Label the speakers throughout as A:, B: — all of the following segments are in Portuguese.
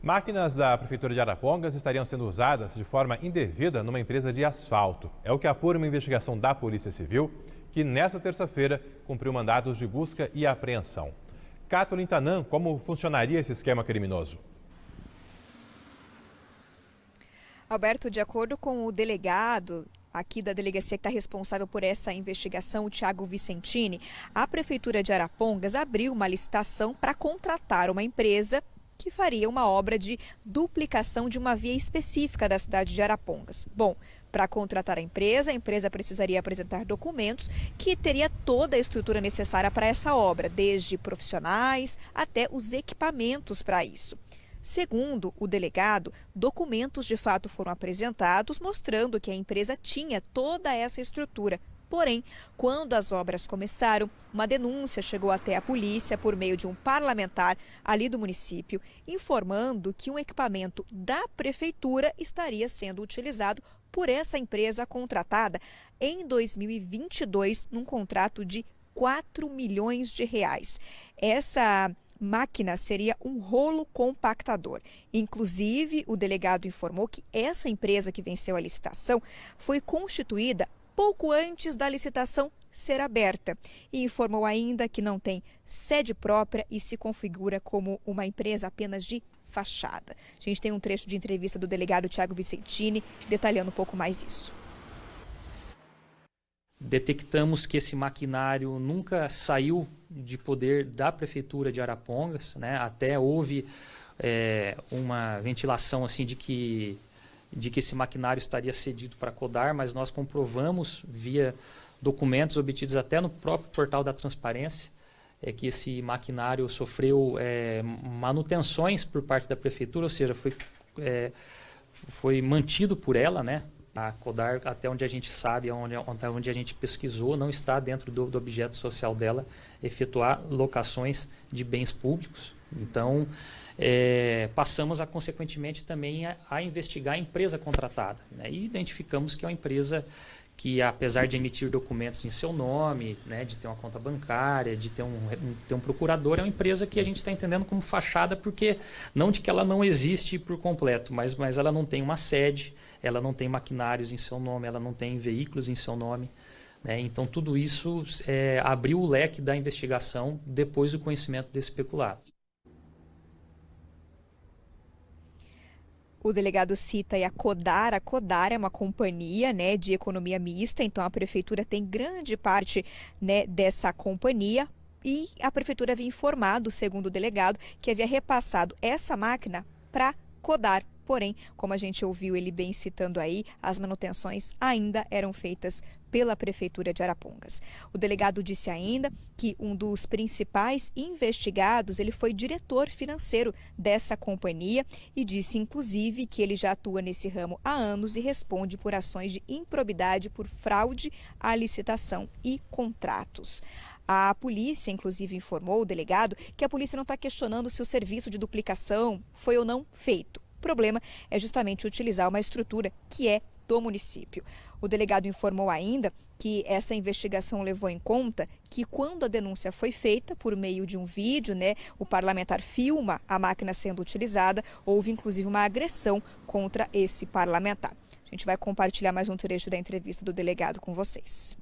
A: Máquinas da Prefeitura de Arapongas estariam sendo usadas de forma indevida numa empresa de asfalto. É o que apura uma investigação da Polícia Civil, que nesta terça-feira cumpriu mandados de busca e apreensão. Kathleen Tanan, como funcionaria esse esquema criminoso?
B: Alberto, de acordo com o delegado aqui da delegacia que está responsável por essa investigação, o Thiago Vicentini, a Prefeitura de Arapongas abriu uma licitação para contratar uma empresa que faria uma obra de duplicação de uma via específica da cidade de Arapongas. Bom, para contratar a empresa precisaria apresentar documentos que teria toda a estrutura necessária para essa obra, desde profissionais até os equipamentos para isso. Segundo o delegado, documentos de fato foram apresentados mostrando que a empresa tinha toda essa estrutura. Porém, quando as obras começaram, uma denúncia chegou até a polícia por meio de um parlamentar ali do município, informando que um equipamento da prefeitura estaria sendo utilizado por essa empresa contratada em 2022 num contrato de 4 milhões de reais. Essa máquina seria um rolo compactador. Inclusive, o delegado informou que essa empresa que venceu a licitação foi constituída pouco antes da licitação ser aberta e informou ainda que não tem sede própria e se configura como uma empresa apenas de fachada. A gente tem um trecho de entrevista do delegado Thiago Vicentini detalhando um pouco mais isso.
C: Detectamos que esse maquinário nunca saiu de poder da Prefeitura de Arapongas, né? Até houve uma ventilação assim de que esse maquinário estaria cedido para a Codar, mas nós comprovamos via documentos obtidos até no próprio portal da transparência que esse maquinário sofreu manutenções por parte da Prefeitura, ou seja, foi mantido por ela, né? A Codar, até onde a gente sabe, onde a gente pesquisou, não está dentro do objeto social dela efetuar locações de bens públicos. Então, passamos consequentemente também a investigar a empresa contratada, né? E identificamos que é uma empresa que, apesar de emitir documentos em seu nome, né, de ter uma conta bancária, de ter um procurador, é uma empresa que a gente está entendendo como fachada, porque não de que ela não existe por completo, mas ela não tem uma sede, ela não tem maquinários em seu nome, ela não tem veículos em seu nome, né? Então, tudo isso abriu o leque da investigação depois do conhecimento desse peculado.
B: O delegado cita aí a Codar. A Codar é uma companhia, né, de economia mista, então a prefeitura tem grande parte, né, dessa companhia e a prefeitura havia informado, segundo o delegado, que havia repassado essa máquina para Codar. Porém, como a gente ouviu ele bem citando aí, as manutenções ainda eram feitas pela Prefeitura de Arapongas. O delegado disse ainda que um dos principais investigados, ele foi diretor financeiro dessa companhia e disse, inclusive, que ele já atua nesse ramo há anos e responde por ações de improbidade por fraude à licitação e contratos. A polícia, inclusive, informou o delegado que a polícia não está questionando se o serviço de duplicação foi ou não feito. O problema é justamente utilizar uma estrutura que é do município. O delegado informou ainda que essa investigação levou em conta que quando a denúncia foi feita por meio de um vídeo, né, o parlamentar filma a máquina sendo utilizada, houve inclusive uma agressão contra esse parlamentar. A gente vai compartilhar mais um trecho da entrevista do delegado com vocês.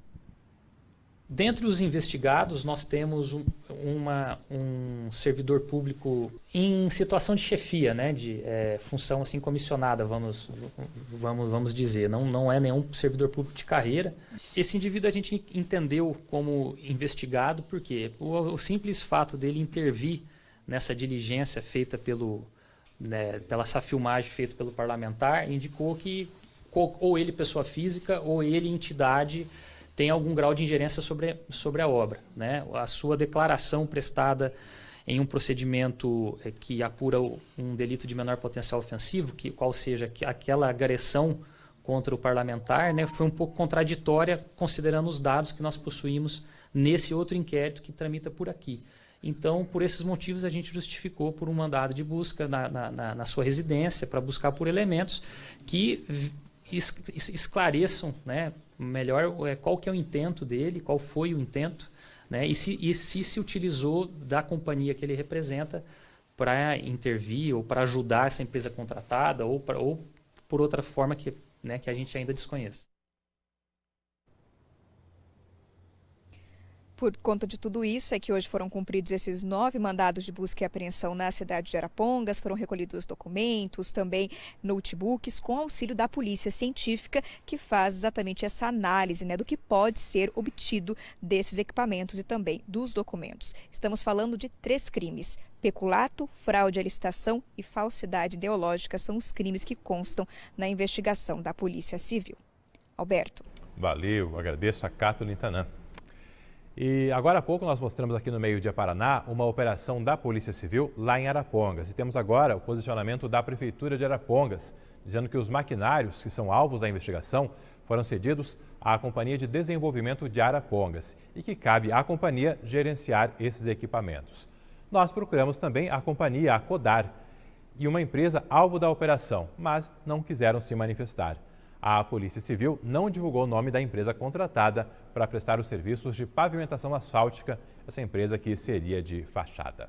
C: Dentre os investigados, nós temos um servidor público em situação de chefia, né, de função assim comissionada, vamos dizer. Não é nenhum servidor público de carreira. Esse indivíduo a gente entendeu como investigado porque o simples fato dele intervir nessa diligência feita pela essa filmagem feita pelo parlamentar indicou que ou ele pessoa física ou ele entidade tem algum grau de ingerência sobre a obra, né? A sua declaração prestada em um procedimento que apura um delito de menor potencial ofensivo, qual seja aquela agressão contra o parlamentar, né, foi um pouco contraditória, considerando os dados que nós possuímos nesse outro inquérito que tramita por aqui. Então, por esses motivos, a gente justificou por um mandado de busca na sua residência, para buscar por elementos que esclareçam, né, melhor qual que é o intento dele, qual foi o intento, né, e se utilizou da companhia que ele representa para intervir ou para ajudar essa empresa contratada ou por outra forma que a gente ainda desconhece.
B: Por conta de tudo isso, é que hoje foram cumpridos esses 9 mandados de busca e apreensão na cidade de Arapongas, foram recolhidos documentos, também notebooks, com auxílio da polícia científica, que faz exatamente essa análise, do que pode ser obtido desses equipamentos e também dos documentos. Estamos falando de 3 crimes. Peculato, fraude à licitação e falsidade ideológica são os crimes que constam na investigação da Polícia Civil. Alberto.
A: Valeu, agradeço a Kathleen Tanan. E agora há pouco nós mostramos aqui no Meio Dia Paraná uma operação da Polícia Civil lá em Arapongas. E temos agora o posicionamento da Prefeitura de Arapongas, dizendo que os maquinários que são alvos da investigação foram cedidos à Companhia de Desenvolvimento de Arapongas e que cabe à companhia gerenciar esses equipamentos. Nós procuramos também a companhia, a Codar, e uma empresa alvo da operação, mas não quiseram se manifestar. A Polícia Civil não divulgou o nome da empresa contratada para prestar os serviços de pavimentação asfáltica, essa empresa que seria de fachada.